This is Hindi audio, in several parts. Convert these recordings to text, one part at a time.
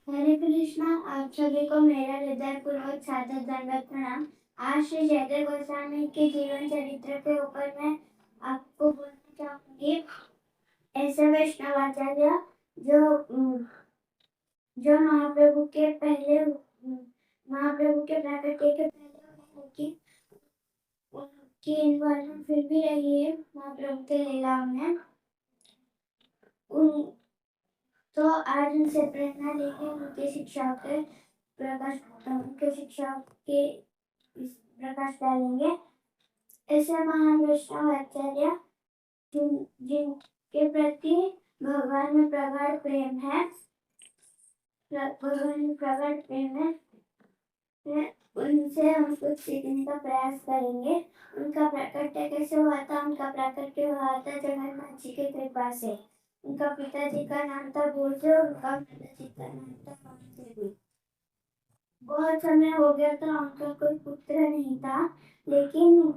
हरे कृष्णा। आप सभी को मेरा हृदयपूर्वक सादर दंडवत प्रणाम। आज श्री जयदेव गोस्वामी के जीवन चरित्र के ऊपर मैं आपको बोलना चाहूंगी। ऐसे वैष्णवाचार्य जो जो महाप्रभु के प्राकट्य के पहले उनकी इन्वॉल्वमेंट फिर भी रही है महाप्रभु के लीलाओं में। तो आज उनसे प्रेरणा लेके उनकी शिक्षाओं के प्रकाश डालेंगे। ऐसे महान वैष्णव आचार्य जिनके प्रति भगवान में प्रगाढ़ प्रेम है, उनसे हम कुछ सीखने का प्रयास करेंगे। उनका प्राकट्य कैसे हुआ था? उनका प्राकट्य हुआ था जगन्नाथ जी की कृपा से। उनका पिताजी का नाम था भोज, उनका माताजी का नाम था वामदेवी। बहुत समय हो गया था, उनका कोई पुत्र नहीं था, लेकिन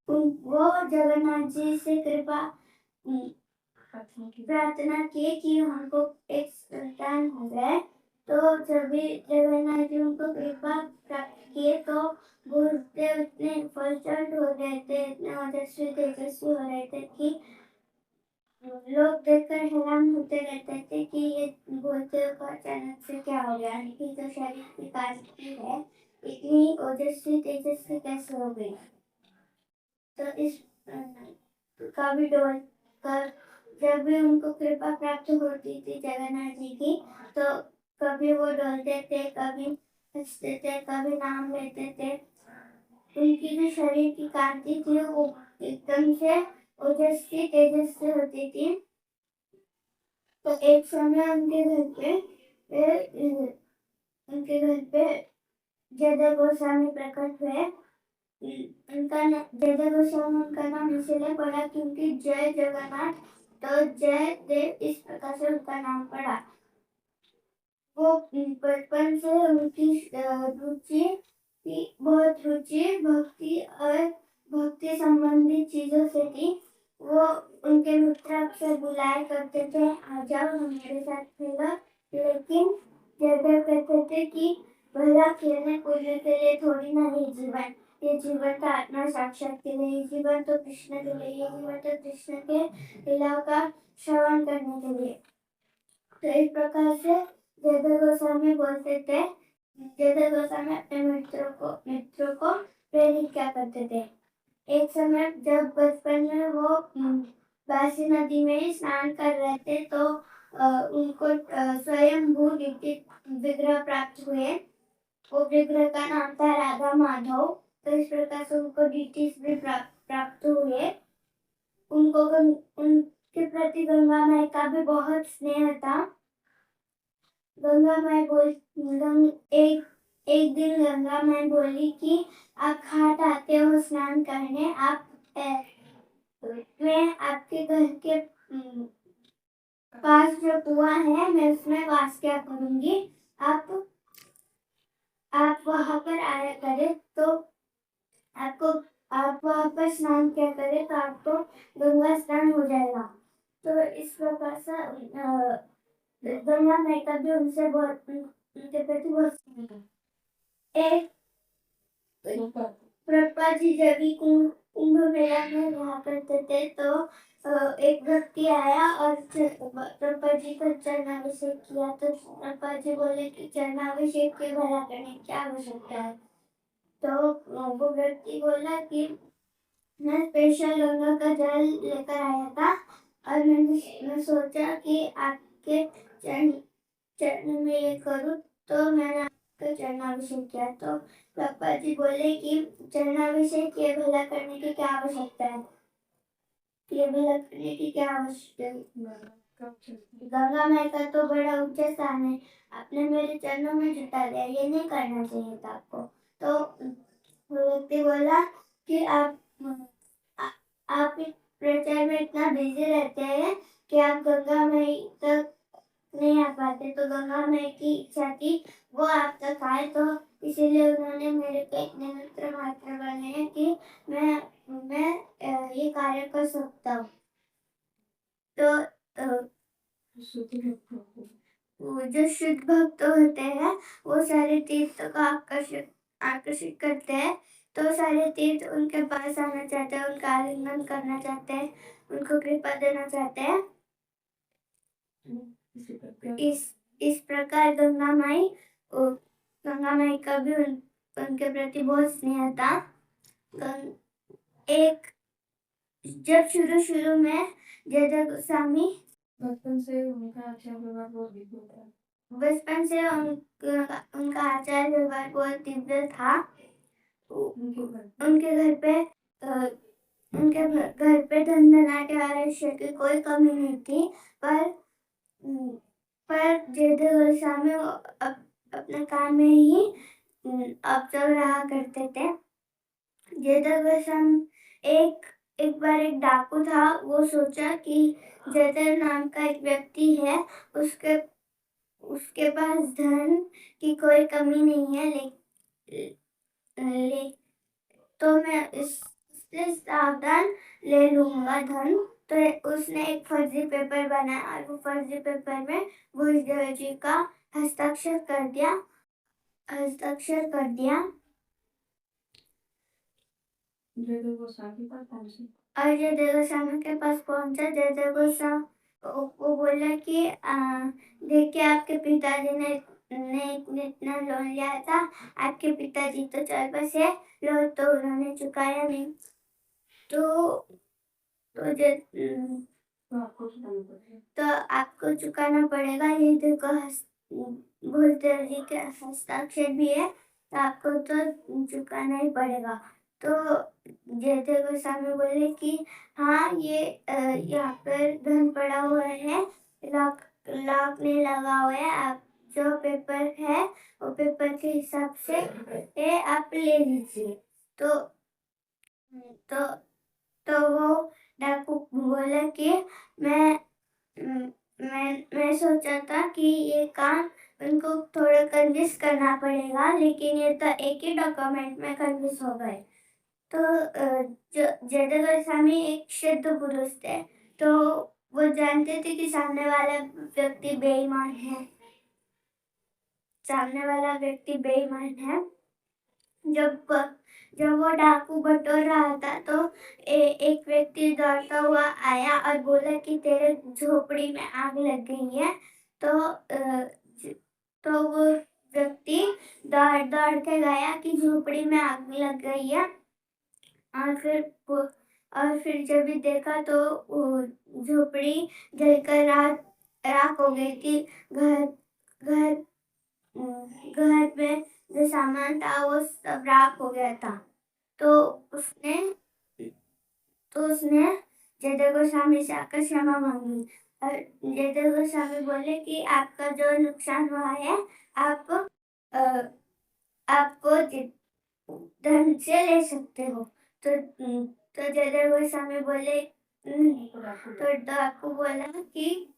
वो जगन्नाथ जी से कृपा प्रार्थना की कि उनको एक संतान हो जाए। तो जब भी जगन्नाथ जी उनको कृपा प्राप्त किए तो गुरुदेव इतने प्रचंड हो गए थे, इतने तेजस्वी हो रहे थे कि लोग देखकर हैरान होते रहते थे कि ये गुरुदेव को अचानक से क्या हो गया, इनकी तो शरीर की कांति है, इतनी ओजस्वी तेजस्वी कैसे हो गई। तो इस कभी डोल कर जब भी उनको कृपा प्राप्त होती थी जगन्नाथ जी की, तो कभी वो डोलते थे, कभी हंसते थे, कभी नाम लेते थे। उनकी जो शरीर की कांति थी वो एकदम से ओजस्वी तेजस्वी होती थी। तो एक समय उनके घर पे जयदेव गोस्वामी प्रकट हुए। जयदेव गोस्वामी उनका नाम इसलिए पड़ा क्योंकि जय जगन्नाथ, तो जय देव इस प्रकार से उनका नाम पड़ा। वो बचपन से उनकी बहुत रुचि भक्ति संबंधी चीजों से थी। वो उनके मित्र अक्सर बुलाया करते थे, आ जाओ हमारे साथ खेलो। लेकिन जयदेव कहते थे कि भला खेलने कूदने के लिए थोड़ी ना ये जीवन तो आत्मा साक्षात के लिए, ये जीवन तो कृष्ण के लिए, ये जीवन तो कृष्ण के लीला का श्रवण करने के लिए। तो इस प्रकार से जयदेव गोस्वामी बोलते थे। जयदेव गोस्वामी अपने मित्रों को प्रेरित क्या करते थे। एक समय जब बचपन में वो बासी नदी में ही स्नान कर रहे थे, तो उनको स्वयंभू विग्रह प्राप्त हुए। वो विग्रह का नाम था राधा माधव। तो इस प्रकार से उनको डिटीज भी प्राप्त हुए। उनको उनके प्रति गंगा माई का भी बहुत स्नेह था। एक दिन गंगा माई बोली कि आप घाट आते हो स्नान करने, मैं आपके घर के पास जो कुआं है मैं उसमें वास क्या करूंगी, आप वहां पर आया करें तो आप वहां पर स्नान किया करें तो आपको गंगा स्नान हो जाएगा। तो इस प्रकार से गंगा माई का भी उनके प्रति बहुत स्नेह है। एक प्रभुपाद जी जब भी कुंभ मेला में रहा करते थे, तो एक व्यक्ति आया और प्रभुपाद जी का चरणाभिषेक किया। तो प्रभुपाद जी बोले कि चरणाभिषेक के भला करने की आवश्यकता है। तो वो व्यक्ति बोला कि मैं स्पेशल गंगा का जल लेकर आया था और मैं सोचा कि आपके चरण में ये करूँ, तो मैंने आपका चरणाभिषेक किया। तो प्रभुपाद जी बोले कि चरणाभिषेक ये भला करने की क्या आवश्यकता है, ये भला करने की क्या आवश्यकता। गंगा माई का तो बड़ा ऊंचा स्थान है, आपने मेरे चरणों में जुटा दिया, ये नहीं करना चाहिए था आपको। तो व्यक्ति बोला कि आप प्रचार में इतना बिजी रहते हैं कि आप गंगा माई तक नहीं आ पाते। तो गंगा माई की इच्छा थी वो आप तक आए, तो इसीलिए उन्होंने मेरे को एक निमित्त मात्र बनाया कि मैं ये कार्य कर सकता हूँ। तो वो जो शुद्ध भक्त होते हैं वो सारे तीर्थ को आकर्षित आकर्षित करते हैं। तो सारे तीर्थ उनके पास आना चाहते हैं, उनका आलिंगन करना चाहते हैं, उनको कृपा देना चाहते हैं। इस प्रकार गंगा माई का भी उनके प्रति बहुत स्नेह था। एक जब शुरू में जयदेव गोस्वामी बचपन से उनका आचार व्यवहार बहुत दिव्य था। उनके घर पे धन धनाटे आरक्ष्य की कोई कमी नहीं थी। पर जयदेव गोस्वामी अपने काम में ही अवसर रहा करते थे। जयदेव गोस्वामी एक बार एक डाकू था। वो सोचा कि जयदेव नाम का एक व्यक्ति है, उसके पास धन की कोई कमी नहीं है, तो मैं इससे सावधान ले लूंगा धन। तो उसने एक फर्जी पेपर बनाया और वो फर्जी पेपर में भूषदेव जी का हस्ताक्षर कर दिया। जयदेव गोस्वामी के पास पहुंचा। जयदेव गोस्वामी वो बोला कि देखिए, आपके पिताजी ने इतना लोन लिया था। आपके पिताजी तो चल बसे, लोन तो उन्होंने चुकाया नहीं। तो आपको चुकाना पड़ेगा। ये देखो, भूदेव जी के हस्ताक्षर भी है, तो आपको तो चुकाना ही पड़ेगा। तो जयदेव गोस्वामी बोले कि हाँ, ये यहाँ पर धन पड़ा हुआ है, लॉक नहीं लगा हुआ है। आप जो पेपर है वो पेपर के हिसाब से आप ले लीजिए। तो वो डाकू बोला कि मैं सोचा था कि ये काम उनको थोड़ा कन्विंस करना पड़ेगा, लेकिन ये तो एक ही डॉक्यूमेंट में कन्विंस हो गए। तो जयदेव गोस्वामी एक शुद्ध पुरुष थे, तो वो जानते थे कि सामने वाला व्यक्ति बेईमान है। जब वो डाकू बटोर रहा था, तो एक व्यक्ति दौड़ता हुआ आया और बोला कि तेरे झोपड़ी में आग लग गई है। तो वो व्यक्ति दौड़ के गया कि झोपड़ी में आग लग गई है। और फिर जब भी देखा तो झोपड़ी जलकर राख हो गई थी। घर में जो सामान था वो सब राख हो गया था। तो उसने जयदेव गोस्वामी से आकर क्षमा मांगी। और जयदेव गोस्वामी बोले कि आपका जो नुकसान हुआ है, आपको धन से ले सकते हो। तो जयदेव गोस्वामी बोले, तो डाकू बोला कि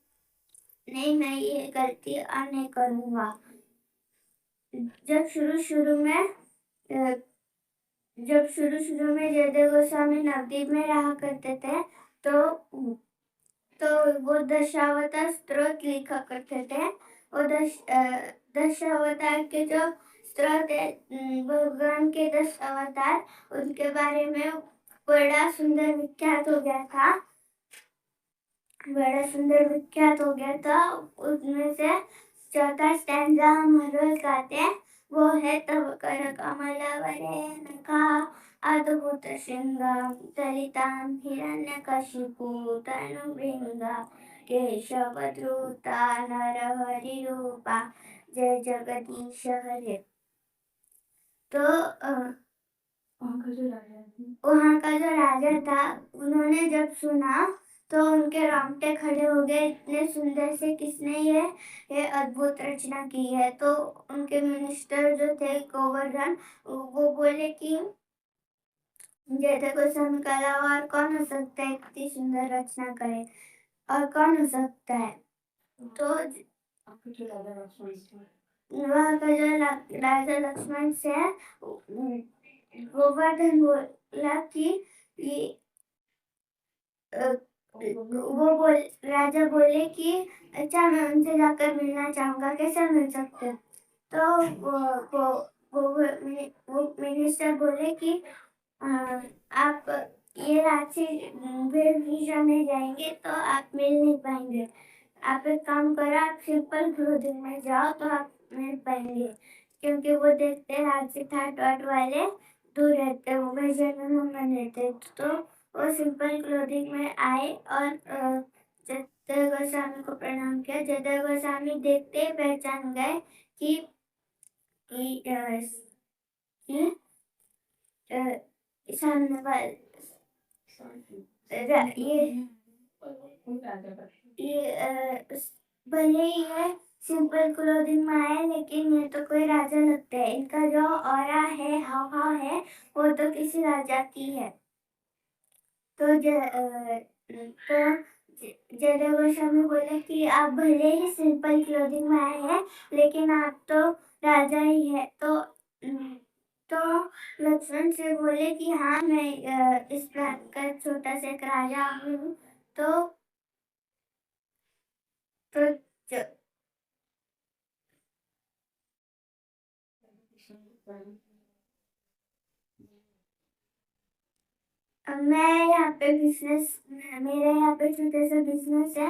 नहीं, मैं ये गलती और नहीं करूँगा। जब शुरू में जयदेव गोस्वामी नवद्वीप में रहा करते थे, तो वो दशावतार स्तोत्र लिखा करते थे। वो दशावतार के जो स्त्रोत है, भगवान के 10 अवतार, उनके बारे में बड़ा सुंदर विख्यात हो गया था। उसमें से चौथा स्टैंजा हम हर रोज गाते हैं। वो है, तव कर कमलवरेणका अद्भुत श्रृंगार चरितां हिरण्यकशिपु तनुभृंगा केशवधृता नरहरि रूपा जय जगदीश हरे। तो वहाँ का जो राजा था, उन्होंने जब सुना तो उनके रोंगटे खड़े हो गए। इतने सुंदर से किसने ये अद्भुत रचना की है। तो उनके मिनिस्टर जो थे गोवर्धन, वो बोले कि जयदेव गोस्वामी के अलावा और कौन हो सकता है इतनी सुंदर रचना करे, और कौन हो सकता है। तो वहाँ का जो राजा लक्ष्मण से गोवर्धन बोला कि राजा बोले कि अच्छा मैं उनसे जाकर मिलना चाहूंगा, कैसे मिल सकते हैं? तो वो मिनिस्टर बोले कि अ, आप ये रांची वेशभूषा में जाएंगे तो आप मिल नहीं पाएंगे। आप एक काम करो, आप सिंपल क्लोथिंग में जाओ तो आप मिल पाएंगे। क्योंकि वो देखते रांची ठाट वाट वाले दूर रहते, वो भजन में रहते, तो वो सिंपल क्लोथिंग में आए और जयदेव गोस्वामी को प्रणाम किया। जयदेव गोस्वामी देखते ही पहचान गए कि कि, कि सामने वाले ये भले ही है सिंपल क्लोथिंग में आए, लेकिन ये तो कोई राजा लगते हैं। इनका जो ऑरा है, हाव है, वो तो किसी राजा की है। तो जयदेव गोस्वामी बोले कि आप भले ही सिंपल क्लोथिंग में आए हैं, लेकिन आप तो राजा ही है। तो लक्ष्मण से बोले कि हाँ मैं इस प्रांत का छोटा सा एक राजा हूँ। तो ज- मैं यहाँ पे बिजनेस मेरे यहाँ पे छोटा सा बिजनेस है।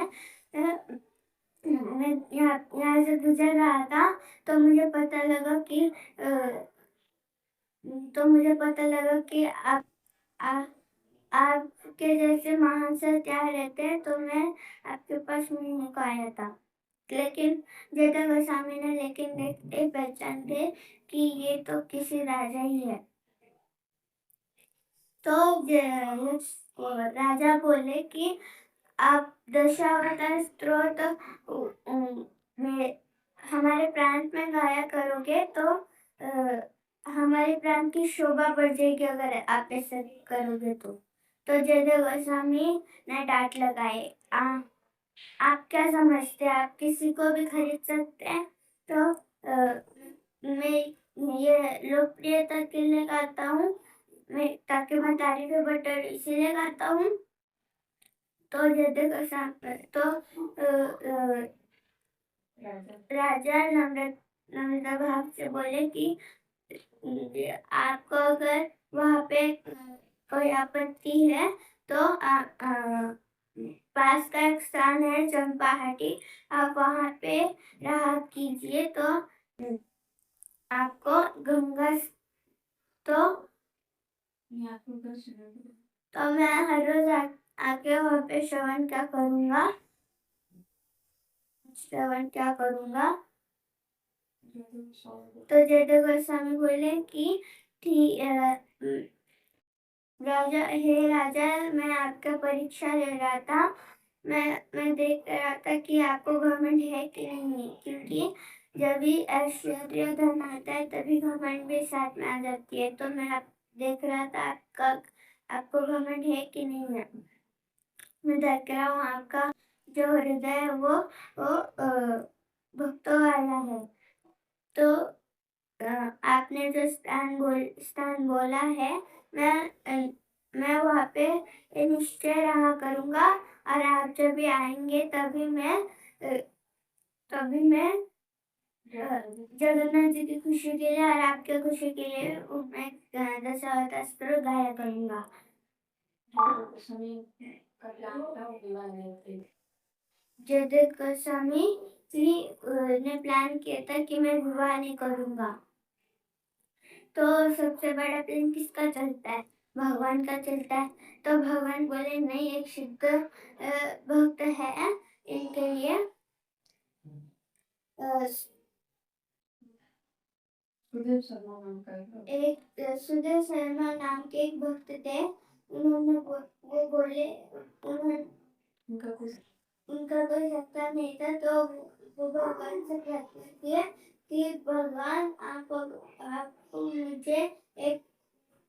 मैं यहाँ से गुजर रहा था, तो मुझे पता लगा कि आ, आपके जैसे महान सर यहाँ रहते हैं, तो मैं आपके पास मिलने को आया था। लेकिन जयदेव गोस्वामी ने लेकिन देखते पहचान गए कि ये तो किसी राजा ही है। तो राजा बोले कि आप दशावतार स्तोत्र में हमारे प्रांत में गाया करोगे तो हमारे प्रांत की शोभा बढ़ जाएगी, अगर आप ऐसा करोगे तो जयदेव गोस्वामी ने डांट लगाए। आप क्या समझते हैं, आप किसी को भी खरीद सकते हैं? तो मैं ये लोकप्रियता के लिए गाता हूँ, ताकि मैं तारीफें बटोर इसीलिए गाता हूँ। तो जयदेव गोस्वामी तो राजा नम्रता भाव से बोले कि आपको अगर वहाँ पे कोई आपत्ति है तो पास का एक स्थान है चंपाहाटी, आप वहाँ पे रहा कीजिए। तो आपको गंगा तो मैं हर रोज आके वहाँ पे श्रवण क्या करूँगा। तो जयदेव गोस्वामी बोले कि ठीक राजा मैं आपका परीक्षा ले रहा था। मैं देख रहा था कि आपको घमंड है कि नहीं, क्योंकि जब भी ऐश्वर्य धन आता है तभी घमंड भी साथ में आ जाती है। तो मैं देख रहा था आपको घमंड है कि नहीं है। मैं देख रहा हूँ आपका जो हृदय है वो भक्तों वाला है। तो आपने जो स्थान बोला है, मैं वहाँ पे निश्चय रहा करूँगा। और आप जब भी आएंगे तभी मैं जगन्नाथ जी की खुशी के लिए और आपके खुशी के लिए मैं दशावतार गाया करूँगा। जयदेव गोस्वामी ने प्लान किया था कि मैं विवाह नहीं करूँगा। तो सबसे बड़ा प्लेन किसका चलता है? भगवान का चलता है। तो भगवान बोले नहीं, एक शुद्ध भक्त है, इनके लिए सुदेव शर्मा नाम के एक भक्त थे। उन्होंने वो बोले उनका कोई सत्ता नहीं था, तो वो भगवान से प्रार्थना किए कि भगवान आप मुझे एक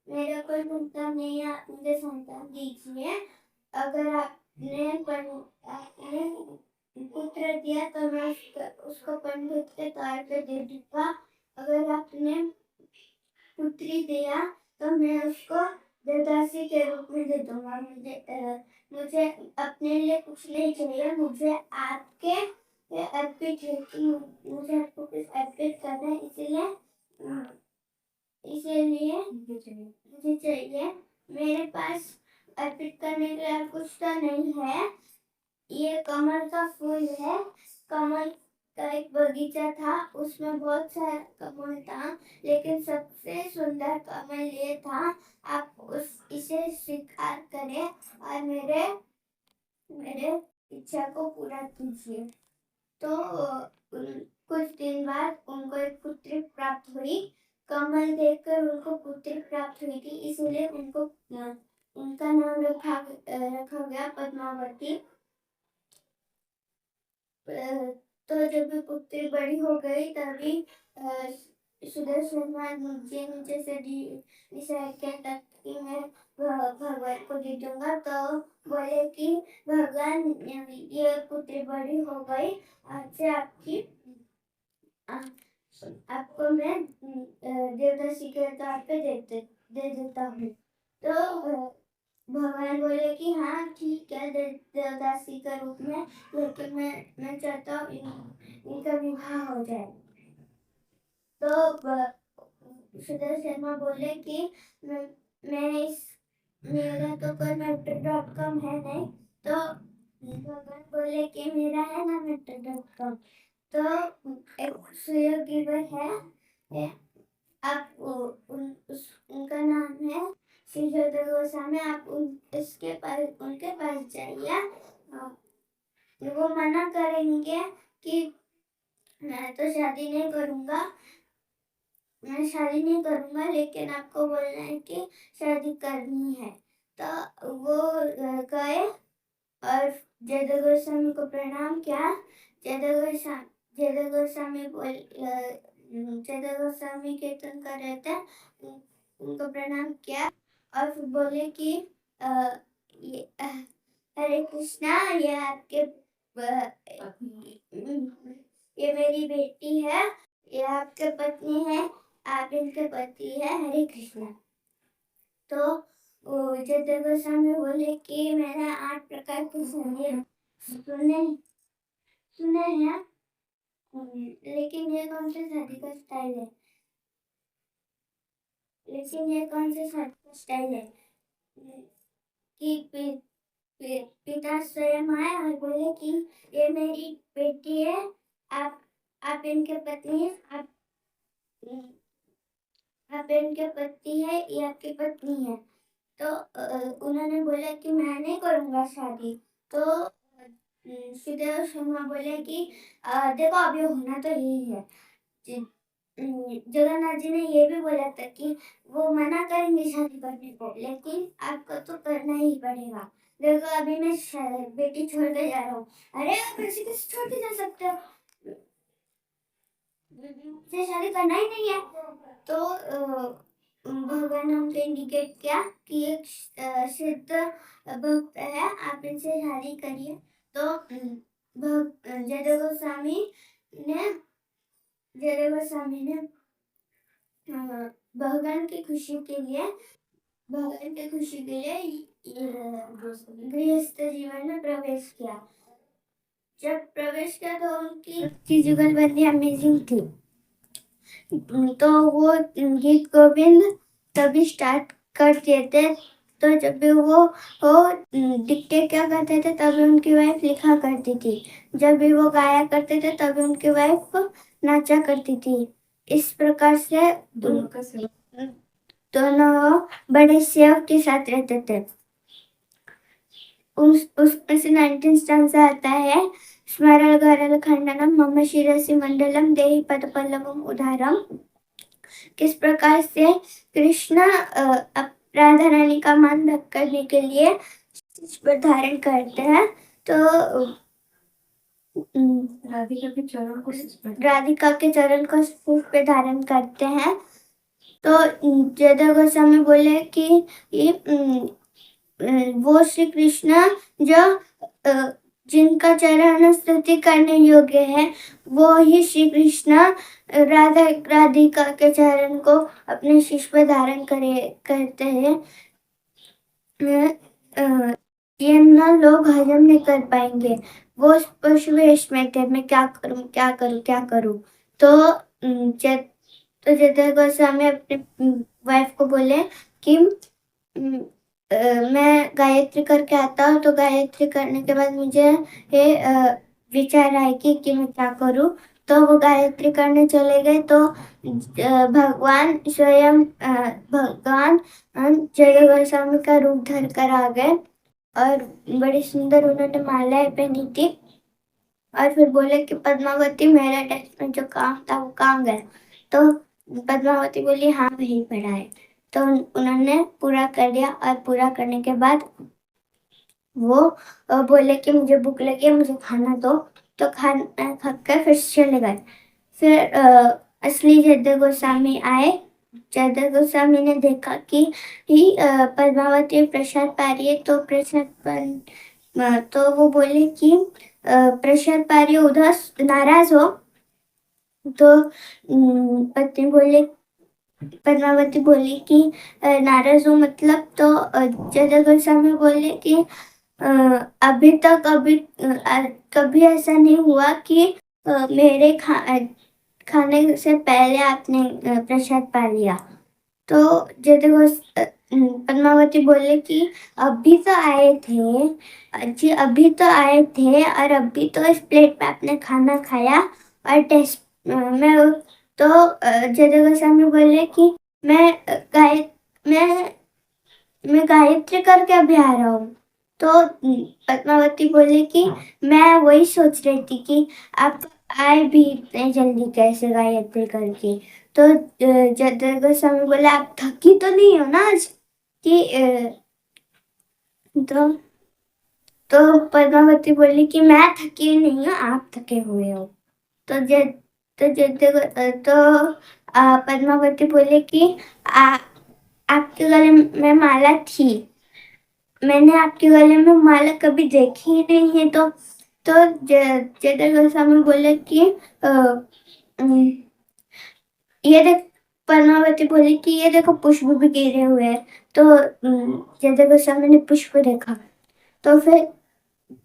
मेरा कोई संतान नहीं है, आप मुझे संतान दीजिए। अगर आपने पुत्र दिया तो मैं उसको पंडित के तौर पे दे दूंगा। अगर आपने पुत्री दिया तो मैं उसको देवदासी के रूप में दे दूंगा। मुझे अपने लिए कुछ नहीं चाहिए, मुझे आपके अर्पित है कि मुझे आपको कुछ अर्पित करना है, इसीलिए मुझे चाहिए। मेरे पास अर्पित करने के लिए कुछ तो नहीं है। ये कमल का फूल है। कमल का एक बगीचा था, उसमें बहुत सारा कमल था, लेकिन सबसे सुंदर कमल ये था। आप इसे स्वीकार करें और मेरे मेरे इच्छा को पूरा कीजिए। तो कुछ दिन बाद उनको एक पुत्री प्राप्त हुई। कमल देखकर उनको पुत्री प्राप्त हुई थी, इसलिए उनका नाम रखा गया पद्मावती। तो जब भी पुत्री बड़ी हो गई तभी सुदर्शन नीचे नीचे से डिसाइड किया था कि मैं भगवान को दे दूंगा। तो बोले कि भगवान, ये पुत्री बड़ी हो गई, आज से आपको मैं देवदासी के तौर पे दे देता हूँ। तो भगवान बोले कि हाँ ठीक है, देवदासी के रूप में, लेकिन मैं चाहता हूँ इनका विवाह हो जाए। तो सुदर्शन बोले कि मेरा तो कोई Metro.com है नहीं। तो भगवान बोले कि मेरा है ना Metro.com। तो एक सुयोगी है, आप उनका नाम है श्री जोधर गोस्वामी। आप उनके पास जाइए। वो मना करेंगे कि मैं शादी नहीं करूंगा, लेकिन आपको बोलना है कि शादी करनी है। तो वो गए और जोधर गोस्वामी को प्रणाम किया। जोधर गोस्वामी कीर्तन कर रहे थे, उनको प्रणाम किया और फिर बोले कि हरे कृष्णा, ये मेरी बेटी है, ये आपके पत्नी है, आप इनके पति है, हरे कृष्णा। तो जोधर गोस्वामी बोले कि मैंने 8 प्रकार के सुने हैं, लेकिन ये कौन से शादी का स्टाइल है? कि पिता स्वयं आए और बोले कि ये मेरी बेटी है, आप इनके पति हैं, आप इनके पति है, ये आपकी पत्नी है। तो उन्होंने बोला कि मैं नहीं करूंगा शादी। तो सुदेव शर्मा बोले कि देखो अभी होना तो यही है। जगन्नाथ जी ने ये भी बोला था कि वो मना करेंगे शादी करने को, लेकिन आपको तो करना ही पड़ेगा। देखो अभी मैं बेटी छोड़ के जा रहा हूँ। अरे आप ऐसे कैसे छोड़ के जा सकते हो? मुझे शादी करना ही नहीं है। तो भगवान ने उनको इंडिकेट किया कि एक सिद्ध भक्त है, आप इनसे शादी करिए। तो जोधर गोस्वामी ने भगवान की खुशी के लिए गृहस्थ जीवन में प्रवेश किया। जब प्रवेश किया तो उनकी जुगलबंदी अमेजिंग थी। तो वो गीत गोविंद तभी स्टार्ट कर देते। तो जब भी वो डिक्टेट क्या करते थे, तभी उनकी वाइफ लिखा करती थी। जब भी वो गाया करते थे, तभी उनकी वाइफ नाचा करती थी। इस प्रकार से दोनों बड़े सेवक के साथ रहते थे। उसमें से 19 स्टांजा आता है। स्मरण गरल खंडनम मम शिरसि मंडलम देहि पद पल्लवम उदारम। किस प्रकार से कृष्ण राधा रानी का मान भक्त करने के लिए पर धारण करते हैं। तो राधिका के चरण को शीश पे धारण करते हैं। तो जोधर गोस्वामी बोले कि वो श्री कृष्ण जो जिनका चरण स्तुति करने योग्य है, वो ही श्री कृष्ण राधिका के चरण को अपने शीश पर धारण करते हैं। ये ना लोग हजम नहीं कर पाएंगे। वो पशु वेश में थे, मैं क्या करूं क्या करूं क्या करूं। तो जयदेव गोस्वामी अपने वाइफ को बोले कि अम, मैं गायत्री करके आता हूँ। तो गायत्री करने के बाद मुझे ये विचार आएगी कि मैं क्या करूँ। तो वो गायत्री करने चले गए। तो भगवान स्वयं भगवान जय गोस्वामी का रूप धर कर आ गए और बड़ी सुंदर उन्होंने मालाएं पहनी थी। और फिर बोले कि पद्मावती, मेरा टेस्ट में जो काम था वो काम गया। तो पद्मावती बोली हाँ वही पड़ा है। तो उन्होंने पूरा कर दिया और पूरा करने के बाद वो बोले कि मुझे भूख लगी है, मुझे खाना दो। तो खाना खाकर फिर चले गए। फिर असली जयदेव गोस्वामी आए। जयदेव गोस्वामी ने देखा कि पद्मावती प्रसाद पा रही है। तो तो वो बोले कि प्रसाद पा रही हो, उधर नाराज हो। तो पत्नी बोले, पद्मावती बोली कि नाराज हूँ मतलब। तो जयदेव गोस्वामी बोले कि अभी तक कभी ऐसा नहीं हुआ कि मेरे खाने से पहले आपने प्रसाद पा लिया। तो जयदेव पद्मावती बोले कि अभी तो आए थे जी, अभी तो आए थे और अभी तो इस प्लेट पे आपने खाना खाया और टेस्ट मैं तो जयदेव गोस्वामी बोले कि मैं मैं गायत्री करके अभी आ रहा हूँ। तो पद्मावती बोले कि मैं वही सोच रही थी कि आप आए भी इतने जल्दी कैसे गायत्री करके। तो जयदेव गोस्वामी बोले आप थकी तो नहीं हो ना आज कि तो पद्मावती बोली कि मैं थकी नहीं हूँ, आप थके हुए हो। तो जय तो जयदेव तो पद्मावती बोले कि आपके गले में माला थी, मैंने आपके गले में माला कभी देखी ही नहीं है। तो जयदेव गोस्वामी बोले कि ये देख, पद्मावती बोली कि ये देखो पुष्प भी गिरे हुए हैं। तो जयदेव गोस्वामी ने पुष्प देखा। तो फिर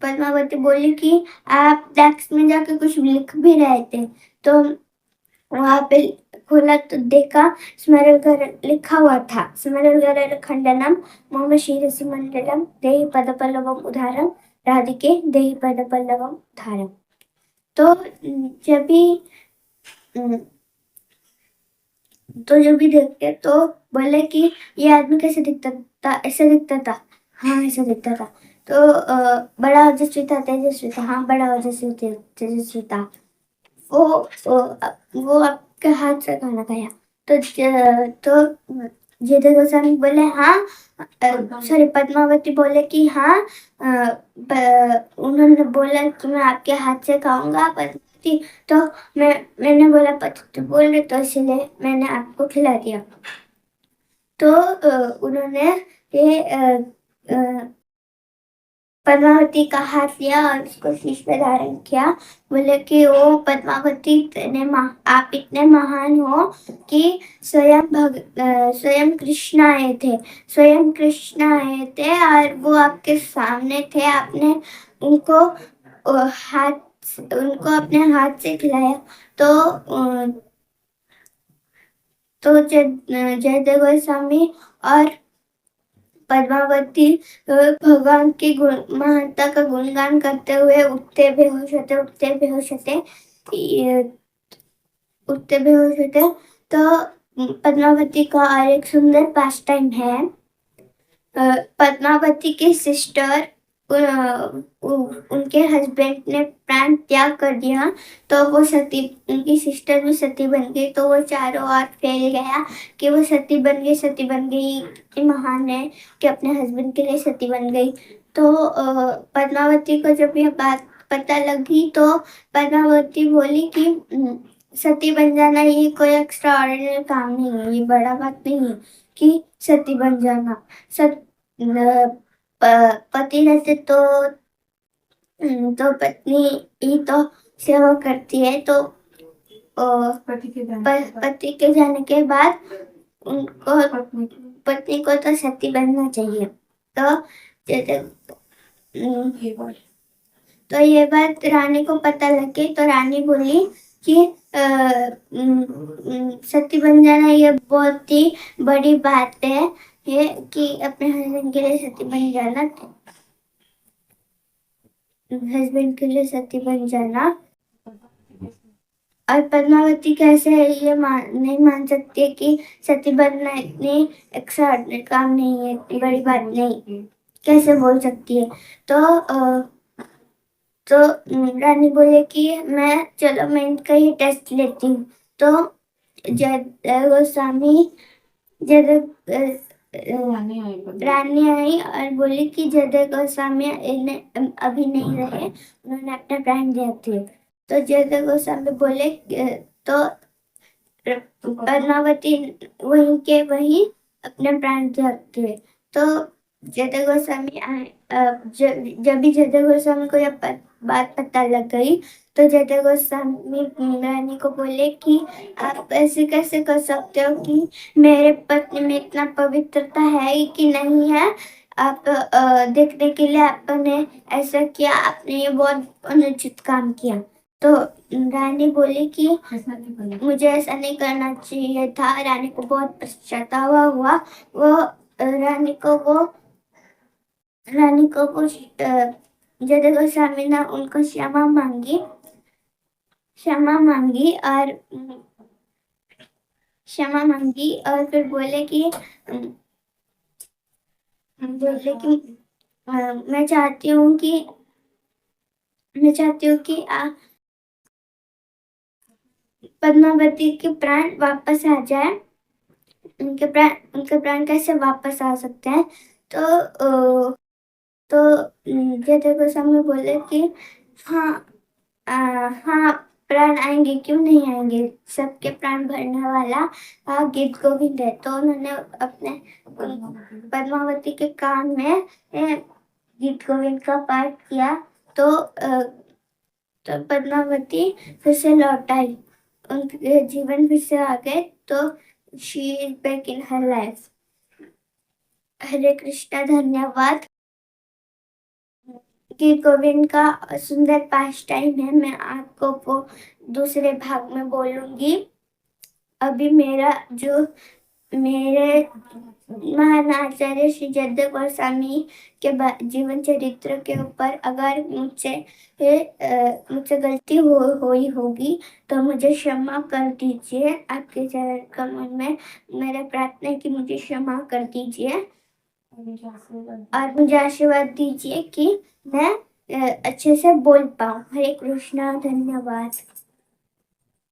पद्मावती बोली कि आप डेस्क में जाके कुछ लिख भी रहे थे। तो वहां पे खोला तो देखा स्मरणकर लिखा हुआ था, स्मरणकर खंडनम मम शिरसि मंडलम देहि पदपल्लवम उदारम राधिके देहि पदपल्लवम उदारम। तो जब भी जब भी देखते तो बोले कि ये आदमी कैसे दिखता था, ऐसे दिखता था। हाँ ऐसे दिखता था। तो बड़ा ओजस्वी था, तेजस्वी था। हाँ बड़ा ओजस्वी तेजस्वी था। वो वो आपके हाथ से खाना खाया। तो जयदेव गोस्वामी बोले हाँ, सॉरी पद्मावती बोले कि हाँ उन्होंने बोला कि मैं आपके हाथ से खाऊंगा पद्मावती। तो मैंने बोला पति तो बोल रहे, तो इसलिए मैंने आपको खिला दिया। तो उन्होंने ये पद्मावती का हाथ लिया और उसको शीश पे धारण किया। बोले कि ओ पद्मावती, आप इतने महान हो कि स्वयं कृष्ण आए थे, स्वयं कृष्ण आए थे और वो आपके सामने थे। आपने उनको अपने हाथ से खिलाया। तो जयदेव गोस्वामी और पद्मावती भगवान की महानता का गुणगान करते हुए उठते बेहोश होते, उठते बेहोश होते। तो पद्मावती का और एक सुंदर पास टाइम है। पद्मावती की सिस्टर उनके हस्बैंड ने प्राण त्याग कर दिया। तो वो सती, उनकी सिस्टर भी सती बन गई। तो वो चारों ओर फैल गया कि वो सती बन गई, सती बन गई, इतनी महान है कि अपने हस्बैंड के लिए सती बन गई। तो पद्मावती को जब यह बात पता लगी तो पद्मावती बोली कि सती बन जाना ये कोई एक्स्ट्रा ऑर्डिनरी काम नहीं है, ये बड़ा बात नहीं है कि सती बन जाना। पति रहते तो पत्नी ही तो सेवा करती है। तो पति के जाने के बाद उनको पत्नी को तो सती बनना चाहिए। तो तो ये बात रानी को पता लग गई। तो रानी बोली कि सती बन जाना ये बहुत ही बड़ी बात है, ये कि अपने हस्बैंड के लिए सती बन जाना, हस्बैंड के लिए सती बन जाना। और पद्मावती कैसे है ये नहीं मान सकती है कि सती बनना इतनी एक्स्ट्राऑर्डिनरी काम नहीं है, इतनी बड़ी बात नहीं, कैसे बोल सकती है। तो रानी बोले कि चलो मैं इनका ही टेस्ट लेती हूँ। तो गोस्वामी जद रानी आई और बोली कि जदय गोस्वामी अभी नहीं रहे, उन्होंने अपना प्राण दिया थे। तो जदय गोस्वामी बोले तो पद्मावती वहीं के वहीं अपने प्राण त्याग थे। तो जदय गोस्वामी जब भी जदय गोस्वामी को यह बात पता लग गई, तो जदय गोस्वामी रानी को बोले कि आप ऐसे कैसे कर सकते हो कि मेरे पत्नी में इतना पवित्रता है कि नहीं है, आप देखने के लिए आपने ऐसा किया, आपने ये बहुत अनुचित काम किया। तो रानी बोली कि मुझे ऐसा नहीं करना चाहिए था। रानी को बहुत पछतावा हुआ। वो रानी को कुछ जदय गोस्वामी ने उनको क्षमा मांगी और फिर बोले कि मैं चाहती हूँ कि पद्मावती के प्राण वापस आ जाए। उनके प्राण कैसे वापस आ सकते हैं। तो जदय गोस्वामी बोले कि हाँ, हाँ प्राण आएंगे, क्यों नहीं आएंगे, सबके प्राण भरने वाला गीत गोविंद है। तो उन्होंने अपने पद्मावती के कान में गीत गोविंद का पाठ किया। तो पद्मावती फिर से लौट आई, उनके जीवन फिर से आ गए। तो she is back in her life. Hare Krishna, धन्यवाद। गीत गोविंद का सुंदर पास टाइम है, मैं आपको वो दूसरे भाग में बोलूंगी। अभी मेरे महान आचार्य श्री जद्दू गोस्वामी के जीवन चरित्र के ऊपर अगर मुझसे गलती हुई होगी तो मुझे क्षमा कर दीजिए। आपके चरण कमल में मेरा प्रार्थना है कि मुझे क्षमा कर दीजिए और मुझे आशीर्वाद दीजिए कि मैं अच्छे से बोल पाऊँ। हरे कृष्णा, धन्यवाद।